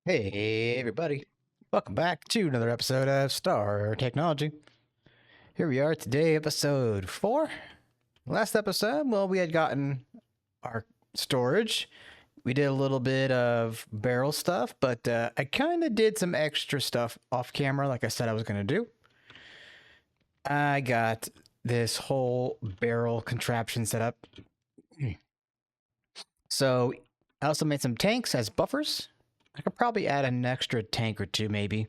Hey everybody, welcome back to another episode of Star Technology. Here we are today, episode 4. Last episode, well, we had gotten our storage. We did a little bit of barrel stuff, but I kind of did some extra stuff off camera like I said I was going to do. I got this whole barrel contraption set up. So I also made some tanks as buffers. I could probably add an extra tank or two maybe.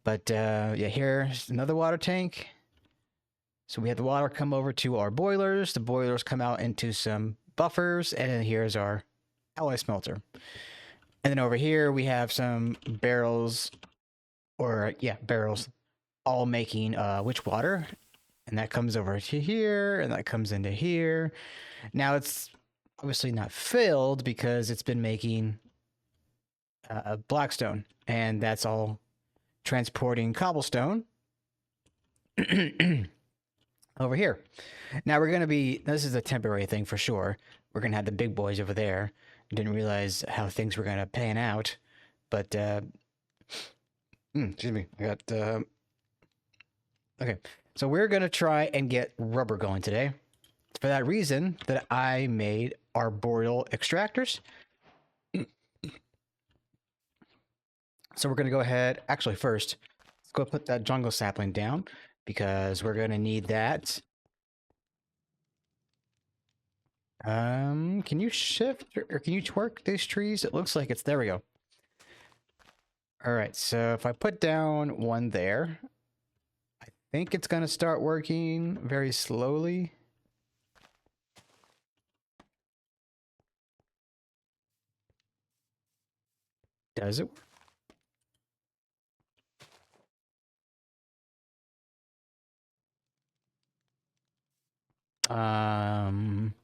But yeah, here's another water tank. So we have the water come over to our boilers. The boilers come out into some buffers. And then here's our alloy smelter. And then over here we have some barrels, or yeah, barrels, all making witch water. And that comes over to here, and that comes into here. Now it's obviously not filled because it's been making blackstone. And that's all transporting cobblestone over here. Now we're going to be, this is a temporary thing for sure. We're going to have the big boys over there. Didn't realize how things were going to pan out. But, excuse me. I got, okay. So we're going to try and get rubber going today. It's for that reason that I made arboreal extractors. So we're going to go ahead, actually first, let's go put that jungle sapling down because we're going to need that. Can you shift or can you twerk these trees? It looks like it's, there we go. All right, so if I put down one there, I think it's going to start working very slowly. Does it work? I'm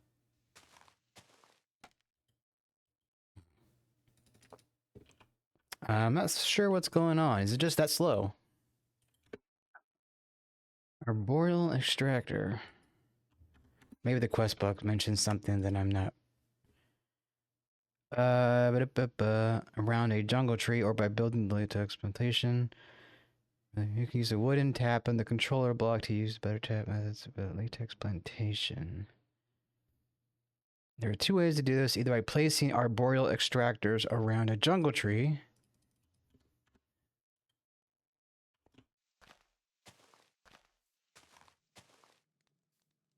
not sure what's going on. Is it just that slow? Arboreal Extractor. Maybe the quest book mentions something that I'm not. Around a jungle tree or by building the Latex Plantation. You can use a wooden tap on the controller block to use better tap methods about Latex Plantation. There are two ways to do this, either by placing arboreal extractors around a jungle tree.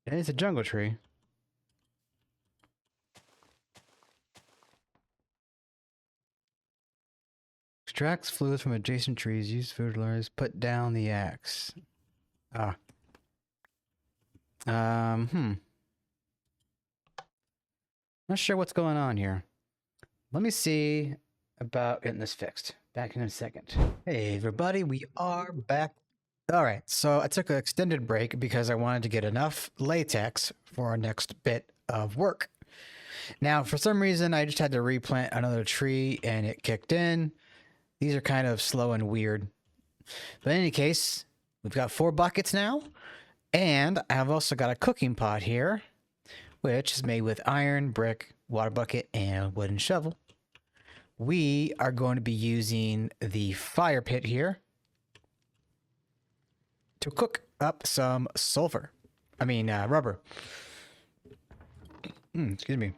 It's a jungle tree. Extracts fluids from adjacent trees, use fertilizers, put down the axe. Ah. Not sure what's going on here. Let me see about getting this fixed. Back in a second. Hey everybody, we are back. All right, so I took an extended break because I wanted to get enough latex for our next bit of work. Now, for some reason, I just had to replant another tree and it kicked in. These are kind of slow and weird. But in any case, we've got 4 buckets now. And I've also got a cooking pot here, which is made with iron, brick, water bucket, and wooden shovel. We are going to be using the fire pit here to cook up some sulfur. Rubber. Excuse me.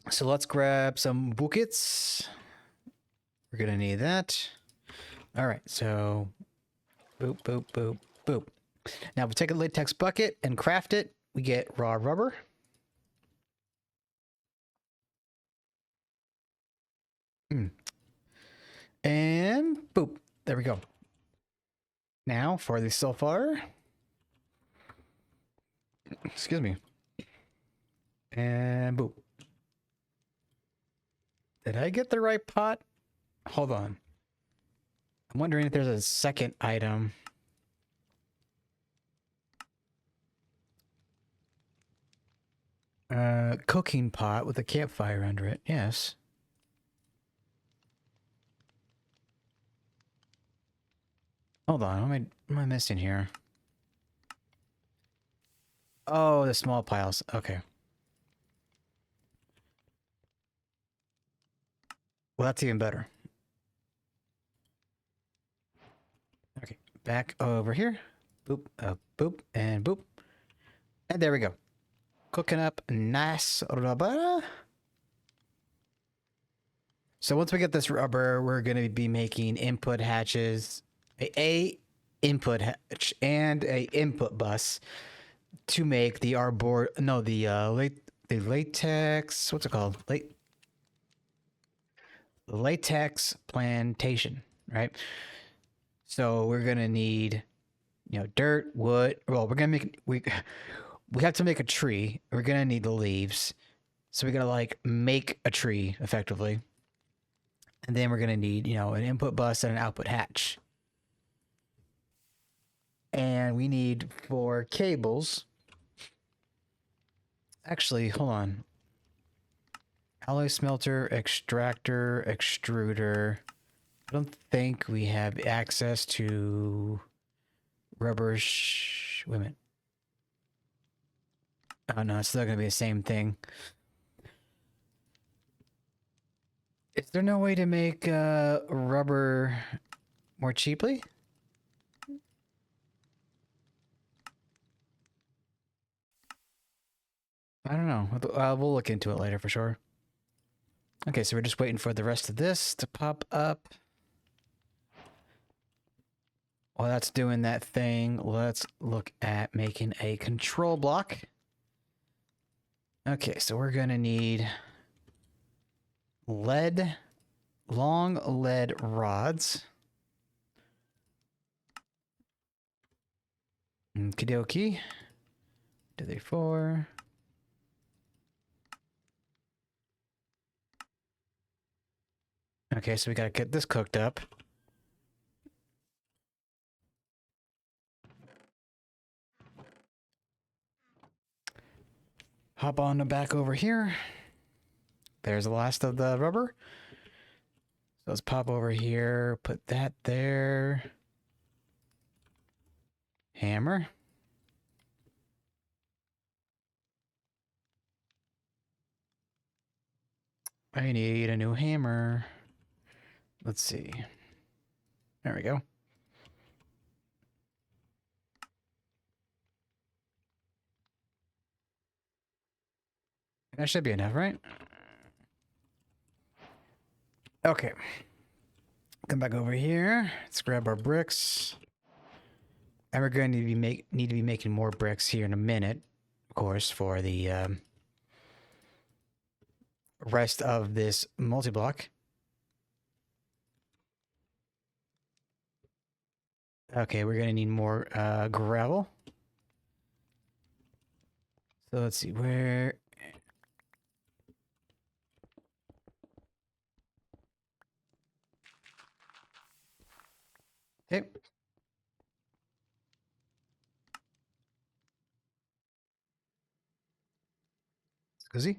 So let's grab some buckets. We're going to need that. All right, so boop, boop, boop, boop. Now we take a latex bucket and craft it. We get raw rubber. And boop. There we go. Now for the sulfur. Excuse me. And boop. Did I get the right pot? Hold on. I'm wondering if there's a second item. Cooking pot with a campfire under it. Yes. Hold on. What am I missing here? Oh, the small piles. Okay. Well, that's even better. back over here. Boop, boop, and boop. And there we go. Cooking up nice rubber. So once we get this rubber, we're going to be making input hatches, a input hatch and a input bus to make the the latex, what's it called? Latex Plantation, right? So we're going to need, dirt, wood. Well, we're going to make, we have to make a tree. We're going to need the leaves. So we got to like make a tree effectively. And then we're going to need, an input bus and an output hatch. And we need 4 cables. Actually, hold on. Alloy smelter, extractor, extruder. I don't think we have access to rubber. Wait a minute. Oh no, it's still going to be the same thing. Is there no way to make rubber more cheaply? I don't know. We'll look into it later for sure. Okay, so we're just waiting for the rest of this to pop up. While that's doing that thing, let's look at making a control block. Okay, so we're going to need long lead rods. Okie dokie. 2, 3, 4. Okay, so we gotta get this cooked up. Hop on the back over here. There's the last of the rubber. So let's pop over here, put that there. Hammer. I need a new hammer. Let's see. There we go. That should be enough, right? Okay. Come back over here. Let's grab our bricks. And we're going to need to be making more bricks here in a minute, of course, for the rest of this multi-block. Okay, we're going to need more gravel. So let's see where... Okay. Scusi?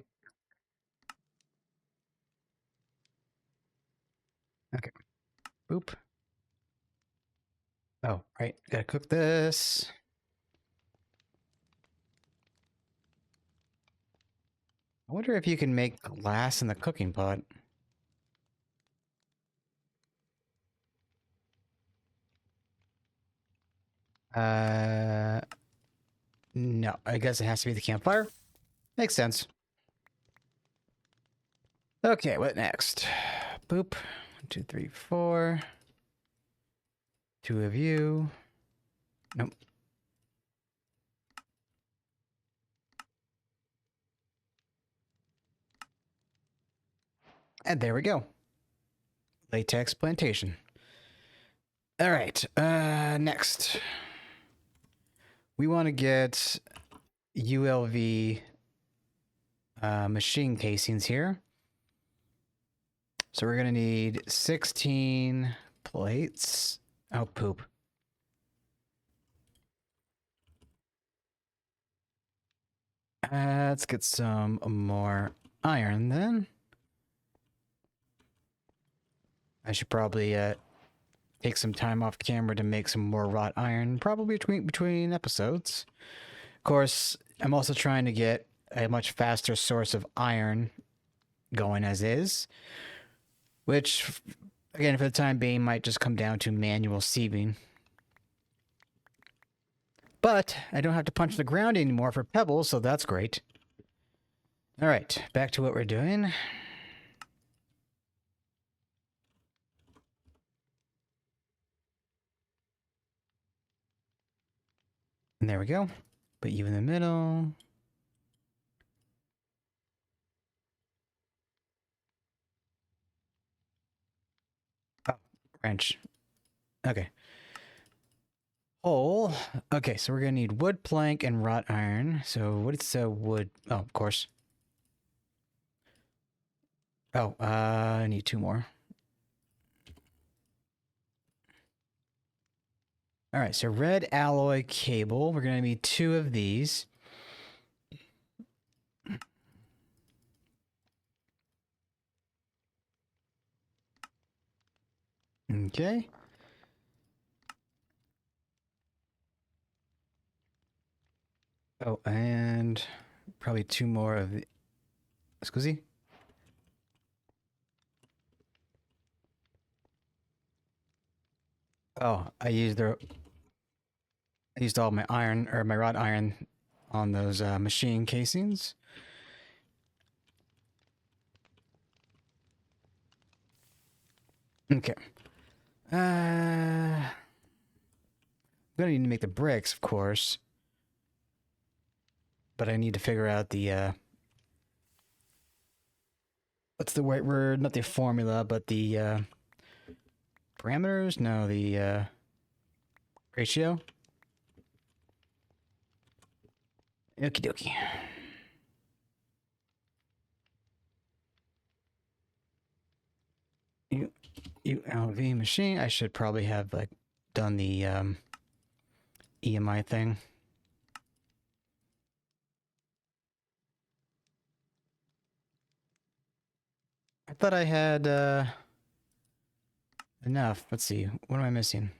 Okay. Boop. Oh, right. Gotta cook this. I wonder if you can make glass in the cooking pot. No. I guess it has to be the campfire. Makes sense. Okay, what next? Boop. 1, 2, 3, 4. 2 of you. Nope. And there we go. Latex Plantation. All right. Next. We want to get ULV machine casings here. So we're going to need 16 plates. Oh, poop. Let's get some more iron then. I should probably take some time off camera to make some more wrought iron, probably between episodes. Of course, I'm also trying to get a much faster source of iron going as is, which, again, for the time being, might just come down to manual sieving. But I don't have to punch the ground anymore for pebbles, so that's great. All right, back to what we're doing. And there we go. Put you in the middle. Oh, wrench. Okay. Hole. Okay, so we're gonna need wood plank and wrought iron. So what is wood? Oh, of course. Oh, I need 2 more. All right, so red alloy cable. We're gonna need 2 of these. Okay. Oh, and probably 2 more of the... Scusi? Oh, I used all my iron, or my wrought iron on those machine casings. Okay. I'm gonna need to make the bricks, of course. But I need to figure out the, what's the right word? Not the formula, but the, parameters? No, the, ratio? Okie dokie. ULV machine. I should probably have, like, done the, EMI thing. I thought I had, enough. Let's see. What am I missing?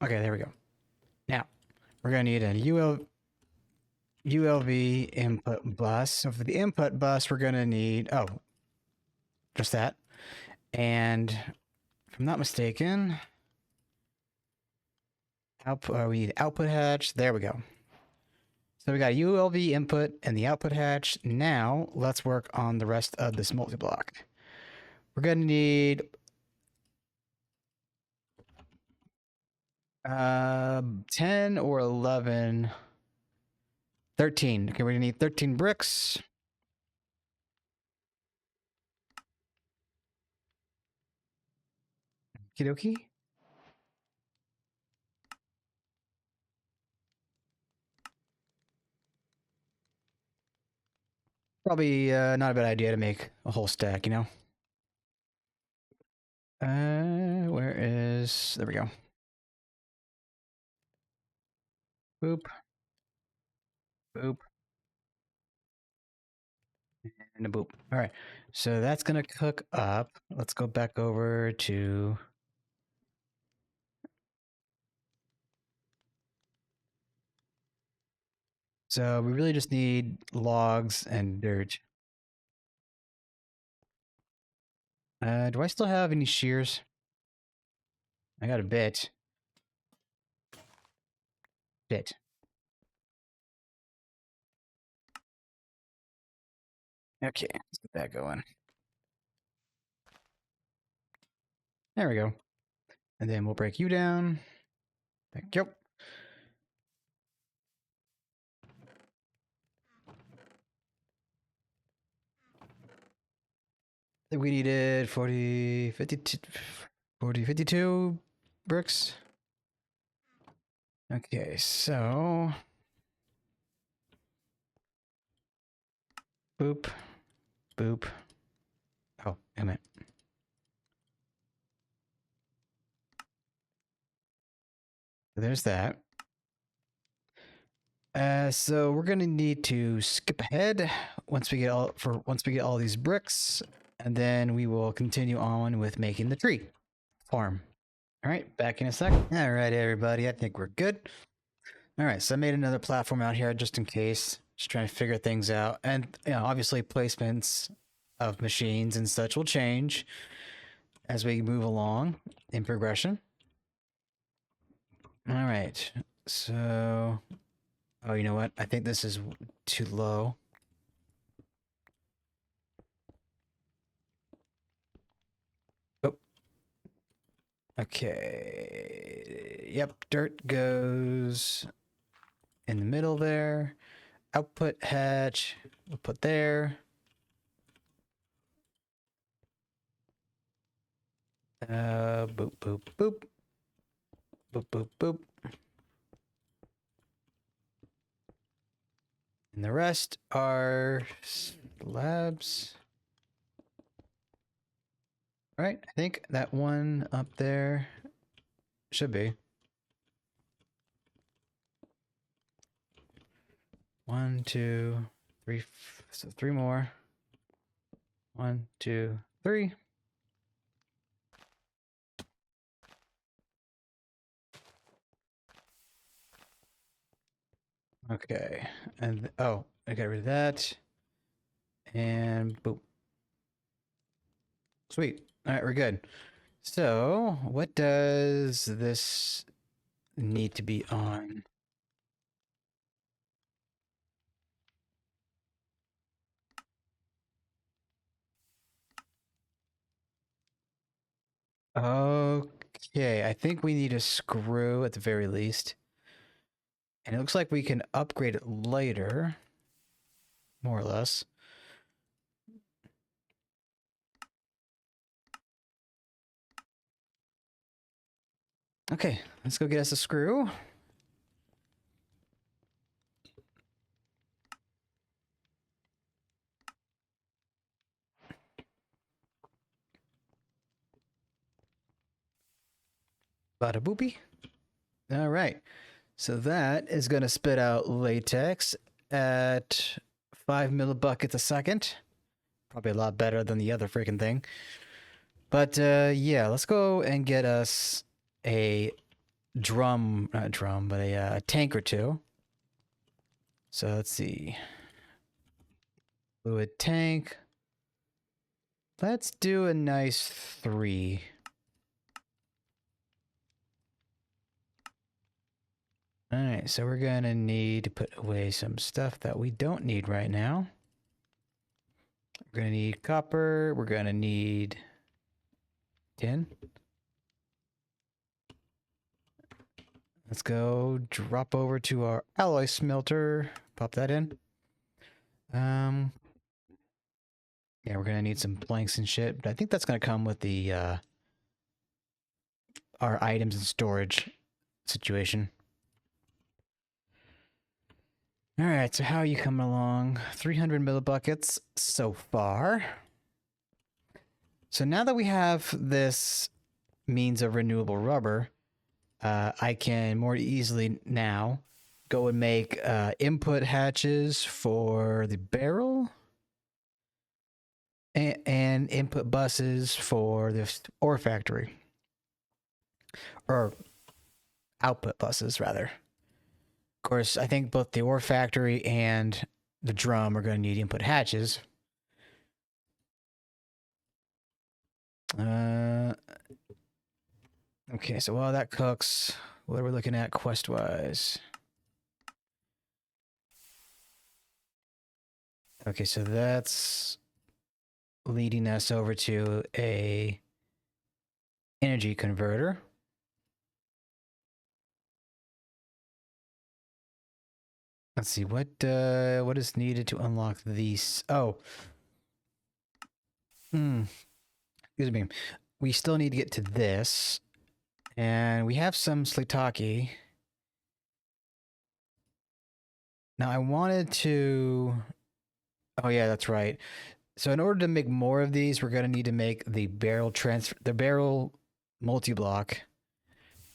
Okay, there we go. Now, we're going to need a ULV input bus. So for the input bus, we're going to need, oh, just that. And if I'm not mistaken, we need output hatch. There we go. So we got ULV input and the output hatch. Now let's work on the rest of this multi-block. We're going to need 10 or 11, 13. Okay, we're going to need 13 bricks. Okie dokie. Probably not a bad idea to make a whole stack, you know? Where is... There we go. Boop. Boop. And a boop. All right. So that's going to cook up. Let's go back over to... So we really just need logs and dirt. Do I still have any shears? I got a bit. Okay, let's get that going. There we go. And then we'll break you down. Thank you. I think we needed 40, 52 bricks. Okay, so... Boop. Boop. Oh, damn it. There's that. So we're gonna need to skip ahead once we get all these bricks, and then we will continue on with making the tree farm. All right, back in a sec. All right, everybody, I think we're good. All right, so I made another platform out here just in case Just trying to figure things out. And, you know, obviously placements of machines and such will change as we move along in progression. All right. So, oh, you know what? I think this is too low. Oh. Okay. Yep, dirt goes in the middle there. Output hatch, we'll put there. Boop, boop, boop. Boop, boop, boop. And the rest are slabs. All right, I think that one up there should be. 1, 2, 3, so 3 more. 1, 2, 3. Okay, and oh, I got rid of that. And boop. Sweet. All right, we're good. So, what does this need to be on? Okay, I think we need a screw at the very least. And it looks like we can upgrade it later, more or less. Okay, let's go get us a screw. Bada boopy. All right. So that is going to spit out latex at 5 millibuckets a second. Probably a lot better than the other freaking thing. But yeah, let's go and get us a drum, not a drum, but a tank or two. So let's see. Fluid tank. Let's do a nice 3. Alright, so we're gonna need to put away some stuff that we don't need right now. We're gonna need copper, we're gonna need tin. Let's go drop over to our alloy smelter, pop that in. Yeah, we're gonna need some planks and shit, but I think that's gonna come with the our items and storage situation. All right, so how are you coming along? 300 millibuckets so far. So now that we have this means of renewable rubber, I can more easily now go and make input hatches for the barrel and input buses for the ore factory. Or output buses, rather. Of course, I think both the ore factory and the drum are going to need input hatches. Okay, so while that cooks, what are we looking at quest-wise? Okay, so that's leading us over to a energy converter. Let's see, what is needed to unlock these? Oh. Excuse me. We still need to get to this. And we have some Slitake. Now I wanted to... Oh yeah, that's right. So in order to make more of these, we're going to need to make the barrel multi-block.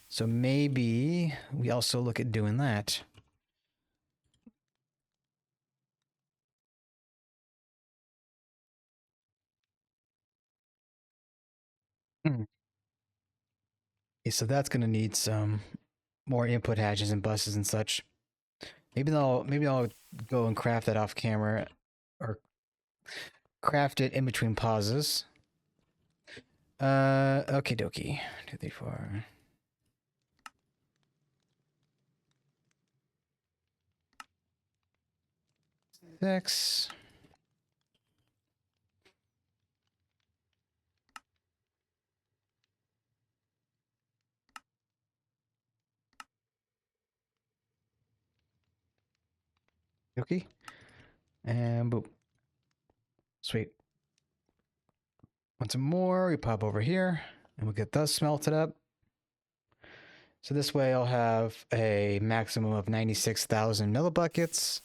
So maybe we also look at doing that. Okay, so that's going to need some more input hatches and buses and such. maybe I'll go and craft that off camera, or craft it in between pauses. Okie dokie. 2, 3, 4. Six. Okay. And boom. Sweet. Want some more? We pop over here and we'll get those smelted up. So this way I'll have a maximum of 96,000 millibuckets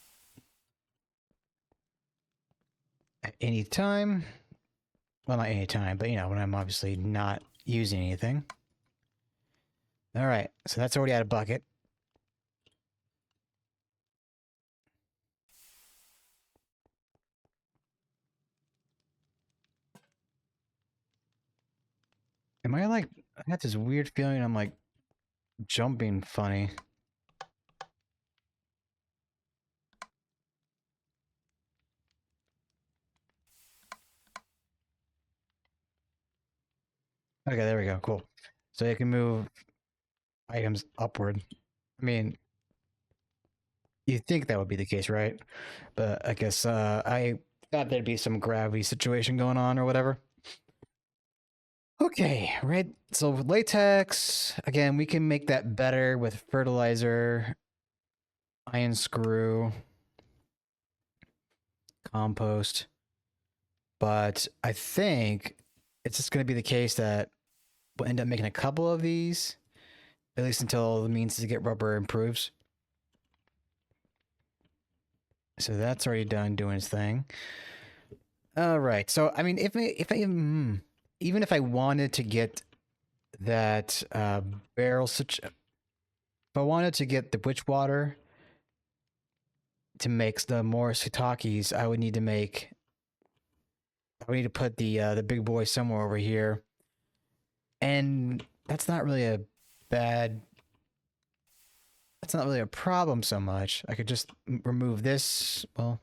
at any time. Well, not any time, but you know, when I'm obviously not using anything. All right, so that's already out of bucket. Am I like, I got this weird feeling I'm like jumping funny. Okay, there we go. Cool. So you can move items upward. I mean, you'd think that would be the case, right? But I guess I thought there'd be some gravity situation going on or whatever. Okay, right. So latex, again, we can make that better with fertilizer, iron screw, compost. But I think it's just going to be the case that we'll end up making a couple of these, at least until the means to get rubber improves. So that's already done doing its thing. All right. So I mean, even if I wanted to get that barrel, if I wanted to get the witch water to make the more shiitakes, I would need to put the big boy somewhere over here, and that's not really a bad. That's not really a problem so much. I could just remove this. Well,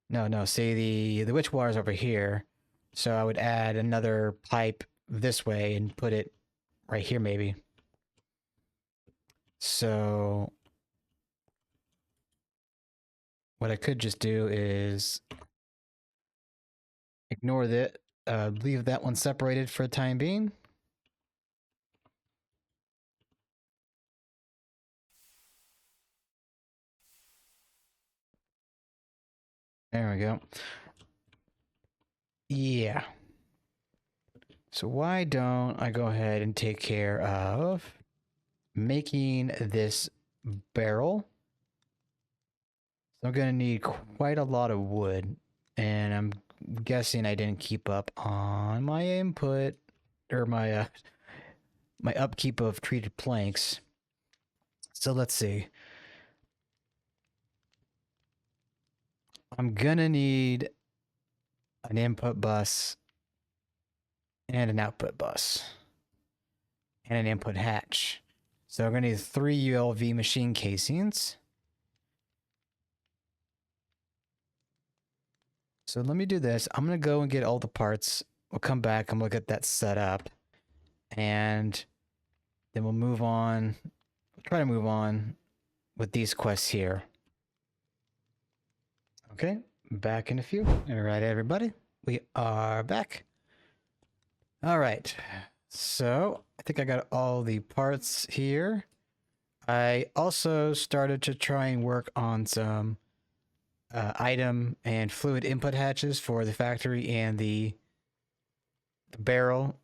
No. See, the witch water's over here, so I would add another pipe this way and put it right here, maybe. So what I could just do is ignore that, leave that one separated for the time being. There we go. Yeah. So why don't I go ahead and take care of making this barrel? So I'm gonna need quite a lot of wood, and I'm guessing I didn't keep up on my input or my my upkeep of treated planks. So let's see. I'm gonna need an input bus and an output bus and an input hatch. So I'm gonna need 3 ULV machine casings. So let me do this. I'm gonna go and get all the parts. We'll come back and we'll get that set up, and then we'll move on. We'll try to move on with these quests here. Okay, back in a few. All right, everybody, we are back. All right, so I think I got all the parts here. I also started to try and work on some item and fluid input hatches for the factory and the barrel.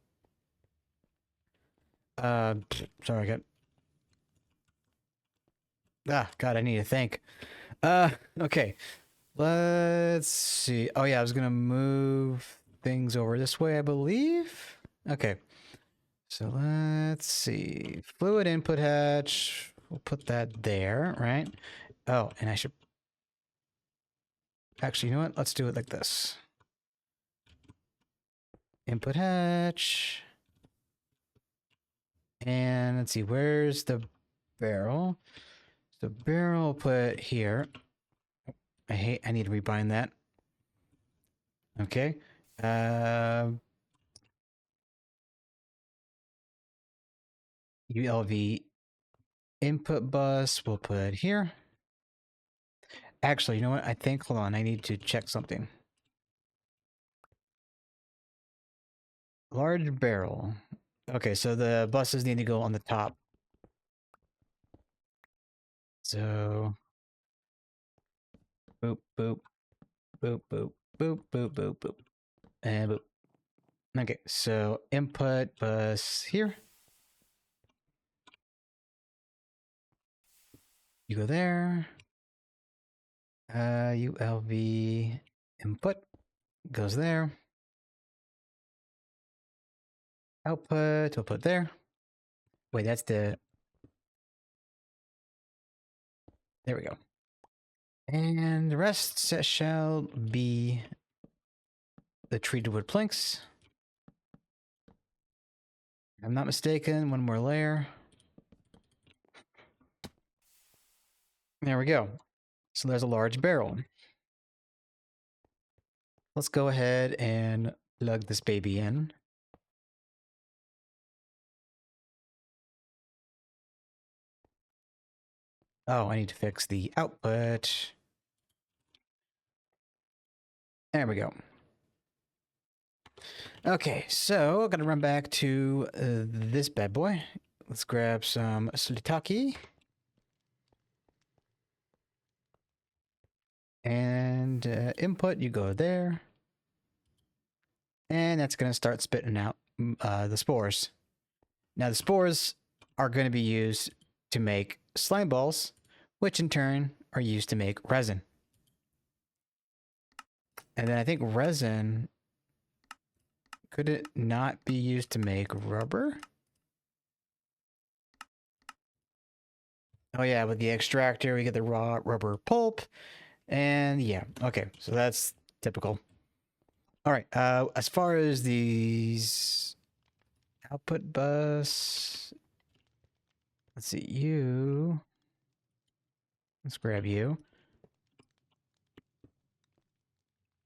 Sorry, I got. God, I need to think. Okay. Let's see. Oh yeah, I was gonna move things over this way, I believe. Okay. So let's see. Fluid input hatch. We'll put that there, right? Oh, and I should actually, you know what? Let's do it like this. Input hatch. And let's see, where's the barrel? So barrel put here. I need to rebind that. Okay. ULV input bus we'll put here. Actually, you know what? I think, hold on, I need to check something. Large barrel. Okay, so the buses need to go on the top. So, boop, boop, boop, boop, boop, boop, boop, boop, and boop. Okay, so input bus here. You go there. ULV input goes there. Output, we'll put there. Wait, that's the... There we go. And the rest shall be the treated wood planks. If I'm not mistaken, one more layer. There we go. So there's a large barrel. Let's go ahead and plug this baby in. Oh, I need to fix the output. There we go. Okay, so I'm gonna run back to this bad boy. Let's grab some Slitake. And input, you go there. And that's gonna start spitting out the spores. Now the spores are gonna be used to make slime balls, which in turn are used to make resin. And then I think resin, could it not be used to make rubber? Oh yeah, with the extractor, we get the raw rubber pulp. And yeah, okay, so that's typical. All right, as far as these output bus, let's see, let's grab you.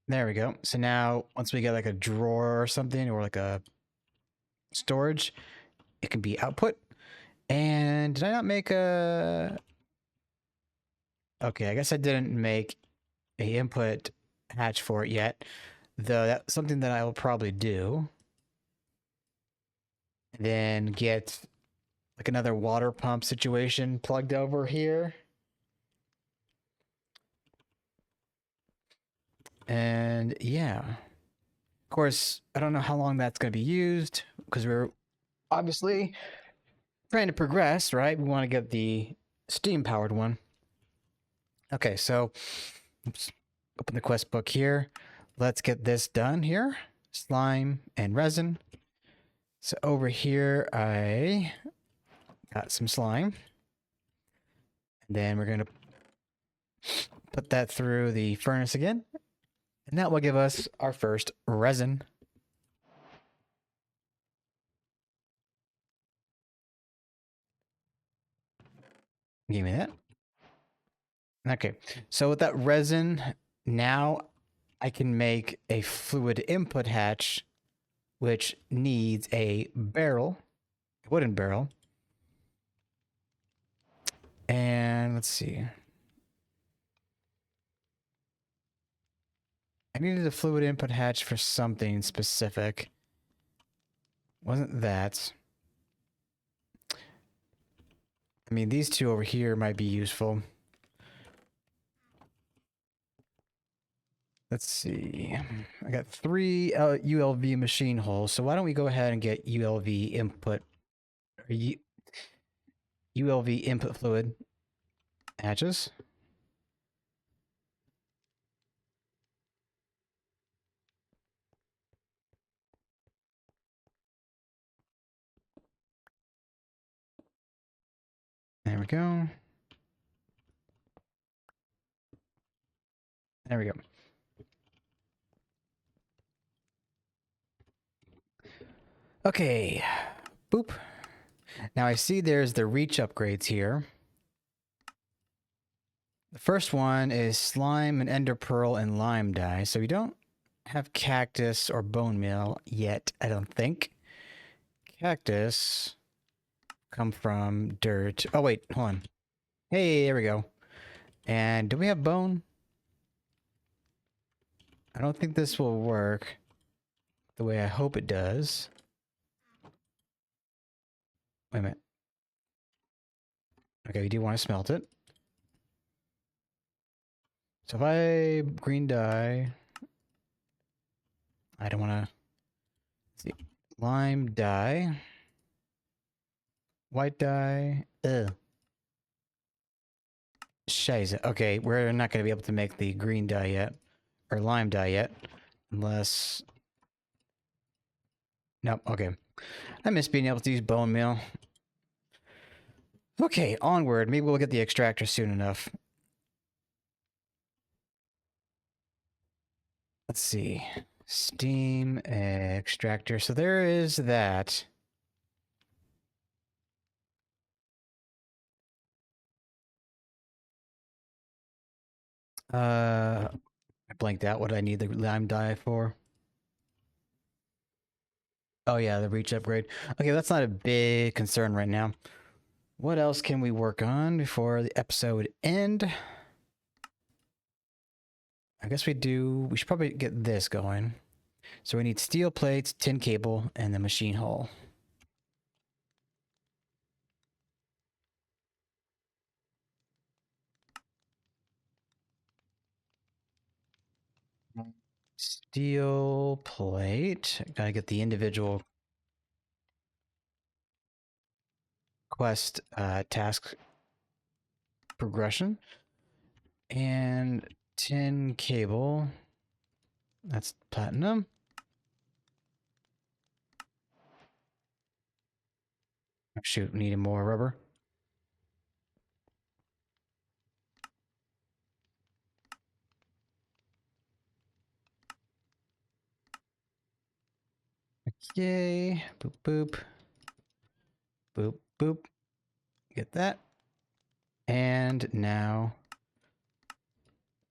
There we go. So now, once we get like a drawer or something, or like a storage, it can be output. And did I not make a... Okay, I guess I didn't make a input hatch for it yet, though that's something that I will probably do. And then get like another water pump situation plugged over here. And yeah, of course, I don't know how long that's going to be used because we're obviously trying to progress, right? We want to get the steam powered one. Okay, so oops, open the quest book here. Let's get this done here. Slime and resin. So over here, I got some slime. And then we're going to put that through the furnace again. And that will give us our first resin. Give me that. Okay, so with that resin, now I can make a fluid input hatch, which needs a barrel, a wooden barrel. And let's see. I needed a fluid input hatch for something specific. Wasn't that? I mean, these two over here might be useful. Let's see. I got 3 ULV machine holes. So why don't we go ahead and get ULV input, or ULV input fluid hatches. There we go. There we go. Okay. Boop. Now I see there's the reach upgrades here. The first one is slime and ender pearl and lime dye. So we don't have cactus or bone meal yet, I don't think. Cactus come from dirt. Oh, wait, hold on. Hey, there we go. And do we have bone? I don't think this will work the way I hope it does. Wait a minute. Okay, we do want to smelt it. So if I green dye, I don't want to see. Lime dye, white dye. Ugh. Scheiße. Okay, we're not going to be able to make the green dye yet, or lime dye yet, unless. Nope. Okay, I miss being able to use bone meal. Okay, onward. Maybe we'll get the extractor soon enough. Let's see. Steam extractor. So there is that. I blanked out what I need the lime dye for. Oh yeah, the reach upgrade. Okay, that's not a big concern right now. What else can we work on before the episode end? I guess we should probably get this going. So we need steel plates, tin cable, and the machine hull. Steel plate. Gotta get the individual quest task progression. And tin cable. That's platinum. Oh, shoot, we need more rubber. Yay. Boop, boop. Boop, boop. Get that. And now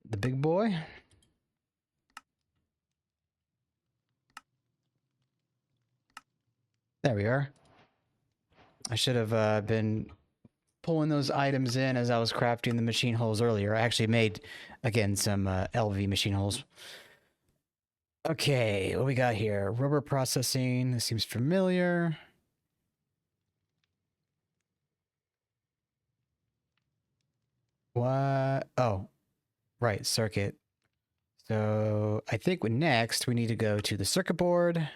the big boy. There we are. I should have been pulling those items in as I was crafting the machine holes earlier. I actually made, again, some LV machine holes. Okay, what we got here? Rubber processing. This seems familiar. What? Oh, right, circuit. So I think next we need to go to the circuit board.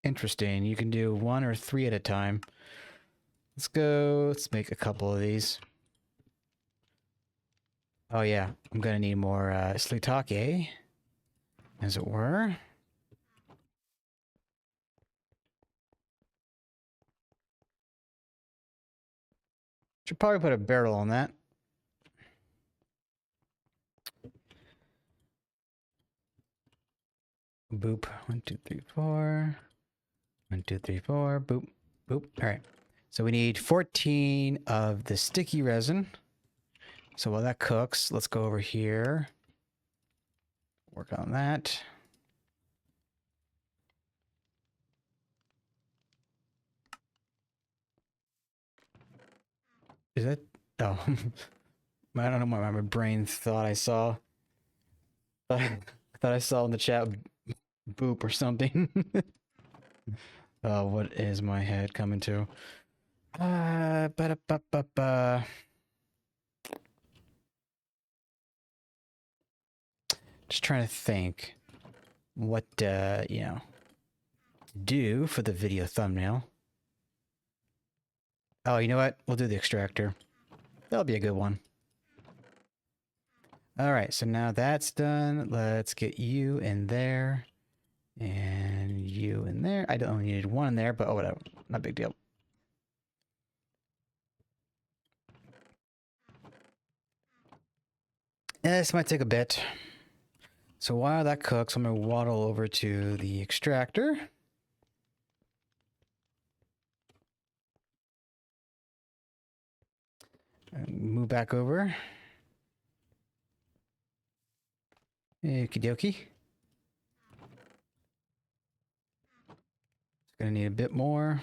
Interesting. You can do 1 or 3 at a time. Let's go. Let's make a couple of these. Oh yeah, I'm gonna need more Slitake, as it were. Should probably put a barrel on that. Boop. 1, 2, 3, 4. 1, 2, 3, 4. Boop. Boop. All right. So we need 14 of the sticky resin. So while that cooks, let's go over here. Work on that. Is that? Oh. I don't know what my brain thought I saw. I thought I saw in the chat boop or something. Oh, what is my head coming to? Ba-da-ba-ba-ba. Just trying to think what, you know, do for the video thumbnail. Oh, you know what? We'll do the extractor. That'll be a good one. All right, so now that's done. Let's get you in there. And you in there. I only needed 1 in there, but oh, whatever. Not a big deal. This might take a bit. So while that cooks, I'm going to waddle over to the extractor. Move back over. Okie dokie. Gonna need a bit more.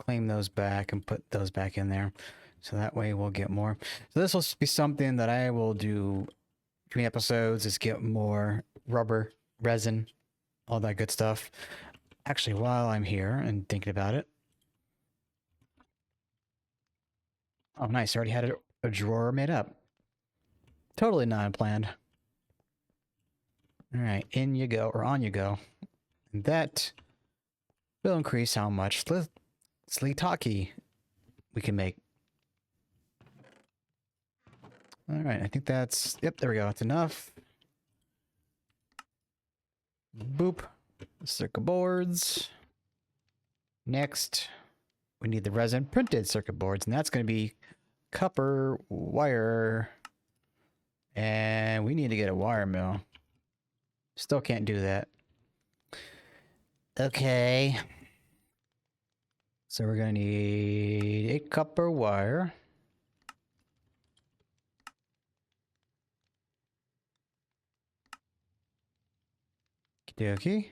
Claim those back and put those back in there. So that way we'll get more. So this will be something that I will do between episodes, is get more rubber, resin, all that good stuff. Actually, while I'm here and thinking about it. Oh, nice. I already had a drawer made up. Totally non-planned. All right, in you go, or on you go. And that will increase how much Slitake we can make. All right, I think that's... Yep, there we go. That's enough. Boop. Circuit boards. Next, we need the resin printed circuit boards, and that's going to be copper wire. And we need to get a wire mill. Still can't do that. Okay. So we're going to need a copper wire. Okay.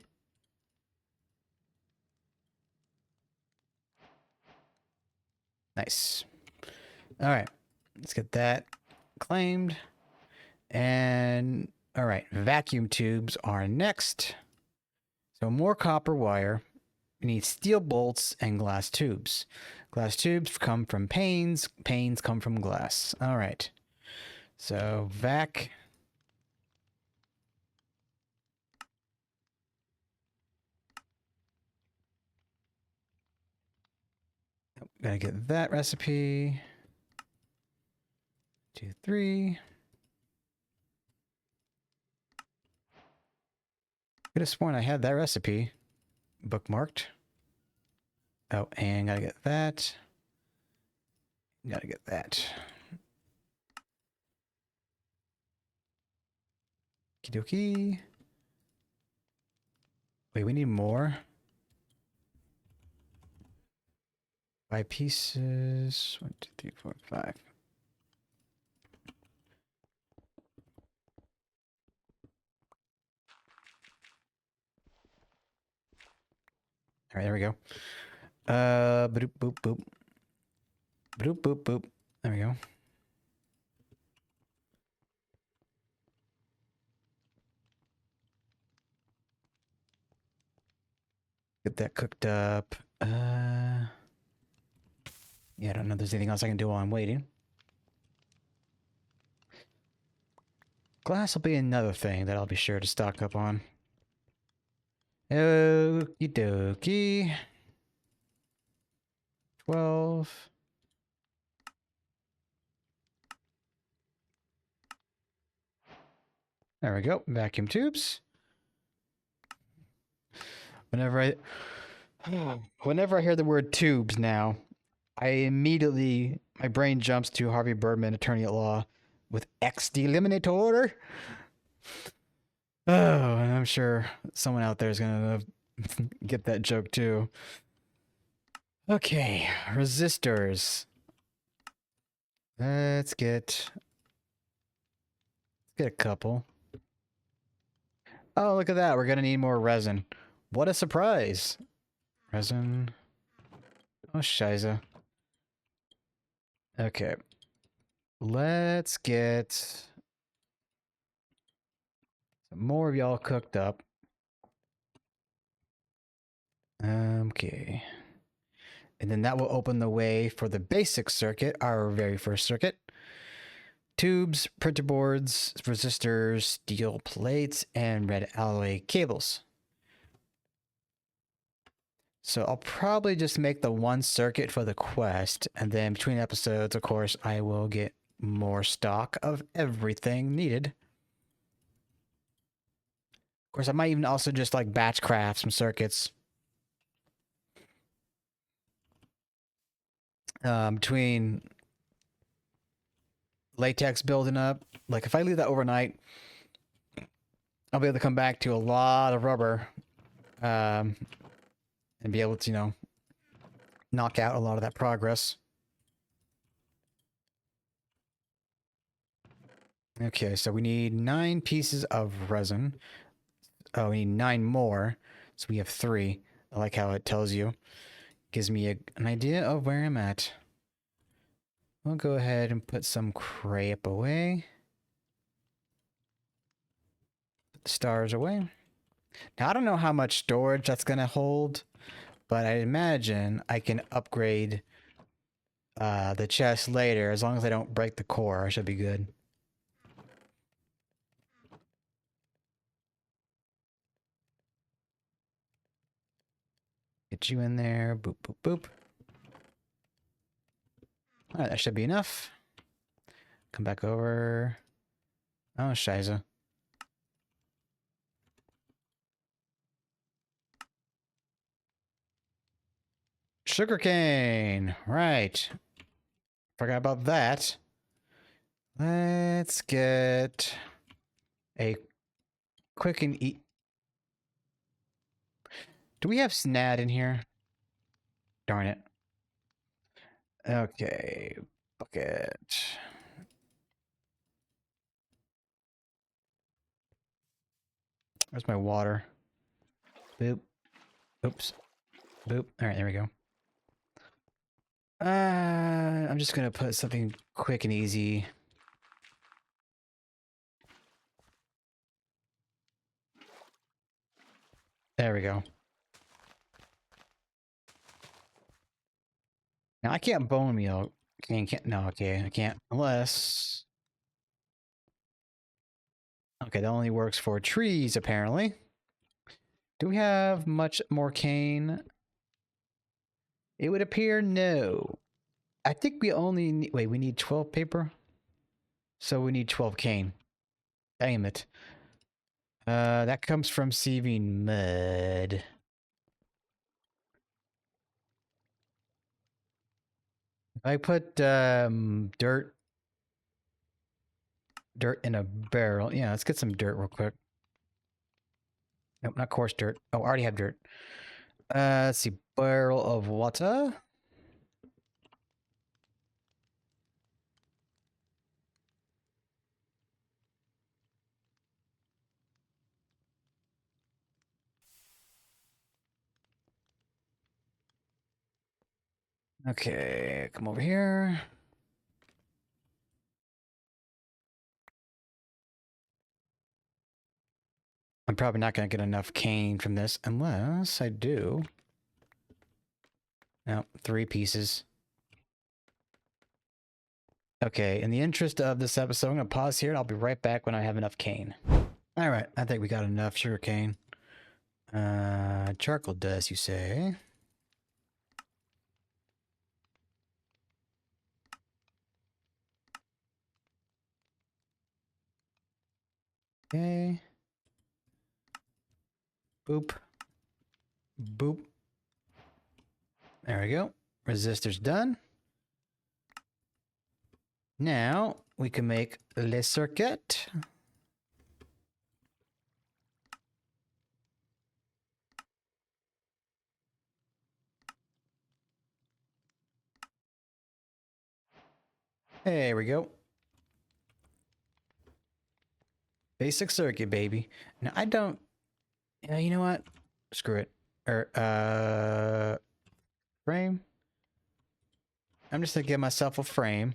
Nice. All right. Let's get that claimed. And all right, vacuum tubes are next. So more copper wire. We need steel bolts and glass tubes. Glass tubes come from panes. Panes come from glass. All right. So vac. Gotta get that recipe. 2, 3. Could have sworn I had that recipe bookmarked. Oh, and gotta get that. Gotta get that. Okie dokie. Wait, we need more. 5 pieces. 1, 2, 3, 4, 5. All right, there we go. Boop, boop, boop. Boop, boop, boop. There we go. Get that cooked up. Yeah, I don't know if there's anything else I can do while I'm waiting. Glass will be another thing that I'll be sure to stock up on. Okie dokie. 12. There we go. Vacuum tubes. Whenever I hear the word tubes now, I immediately, my brain jumps to Harvey Birdman, attorney at law, with X Deeliminator. Oh, and I'm sure someone out there is gonna get that joke too. Okay, resistors. Let's get a couple. Oh, look at that. We're gonna need more resin. What a surprise. Resin. Oh, shiza. Okay. Let's get some more of y'all cooked up. Okay. And then that will open the way for the basic circuit, our very first circuit. Tubes, printer boards, resistors, steel plates, and red alloy cables. So I'll probably just make the one circuit for the quest, and then between episodes, of course, I will get more stock of everything needed. Of course, I might even also just like batch craft some circuits. Between latex building up, like if I leave that overnight, I'll be able to come back to a lot of rubber, and be able to, you know, knock out a lot of that progress. Okay, so we need 9 pieces of resin. Oh, we need 9 more. So we have 3. I like how it tells you. Gives me an idea of where I'm at. We'll go ahead and put some crap away. Put the stars away. Now, I don't know how much storage that's going to hold, but I imagine I can upgrade the chest later. As long as I don't break the core, I should be good. Get you in there. Boop, boop, boop. Alright, that should be enough. Come back over. Oh, shiza. Sugarcane! Right. Forgot about that. Let's get a quick and eat. Do we have Snad in here? Darn it. Okay. Bucket. Where's my water? Boop. Oops. Boop. Alright, there we go. I'm just gonna put something quick and easy. There we go. Now I can't bone meal. Can't. No, okay, I can't unless. Okay, that only works for trees apparently. Do we have much more cane? It would appear no. I think we only need. Wait, we need 12 paper. So we need 12 cane. Damn it. That comes from sieving mud. If I put dirt in a barrel. Yeah, let's get some dirt real quick. Nope, not coarse dirt. Oh, I already have dirt. Let's see. Barrel of water. Okay, come over here. I'm probably not going to get enough cane from this unless I do. No, 3 pieces. Okay, in the interest of this episode, I'm going to pause here and I'll be right back when I have enough cane. All right, I think we got enough sugar cane. Charcoal dust, you say? Okay. Boop. Boop. There we go. Resistors done. Now we can make le circuit. There we go. Basic circuit, baby. Now I don't. You know what? Screw it. Frame. I'm just gonna give myself a frame.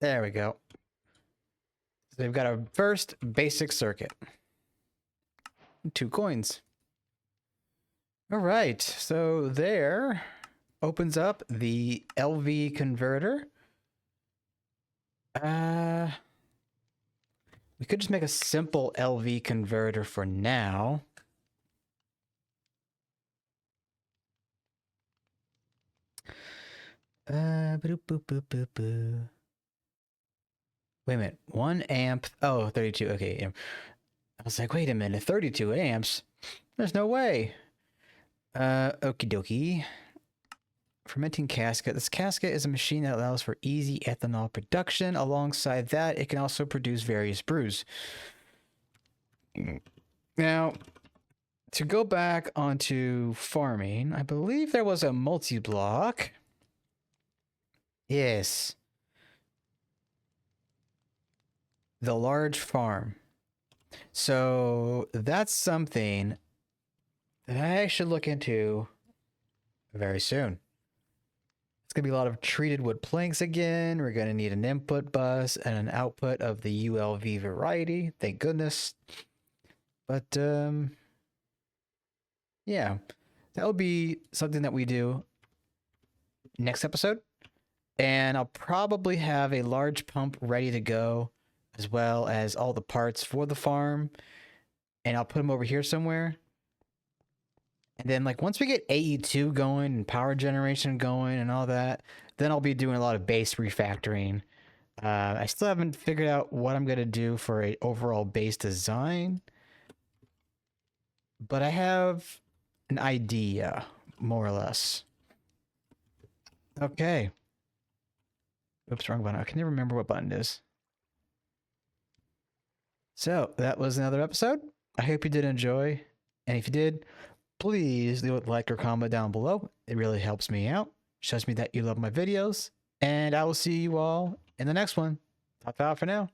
There we go. So we've got our first basic circuit. 2 coins. All right, so there opens up the LV converter. We could just make a simple LV converter for now. Wait a minute, 1 amp. Oh, 32. Okay. I was like, wait a minute, 32 amps? There's no way. Okie dokie. Fermenting casket. This casket is a machine that allows for easy ethanol production. Alongside that, it can also produce various brews. Now, to go back onto farming, I believe there was a multi-block. Yes. The large farm. So that's something that I should look into very soon. It's going to be a lot of treated wood planks again. We're going to need an input bus and an output of the ULV variety. Thank goodness. But, yeah, that will be something that we do next episode. And I'll probably have a large pump ready to go, as well as all the parts for the farm. And I'll put them over here somewhere. And then, like, once we get AE2 going and power generation going and all that, then I'll be doing a lot of base refactoring. I still haven't figured out what I'm going to do for an overall base design. But I have an idea, more or less. Okay. Oops, wrong button. I can never remember what button it is. So, that was another episode. I hope you did enjoy. And if you did, please leave a like or comment down below. It really helps me out. Shows me that you love my videos. And I will see you all in the next one. Ta-ta for now.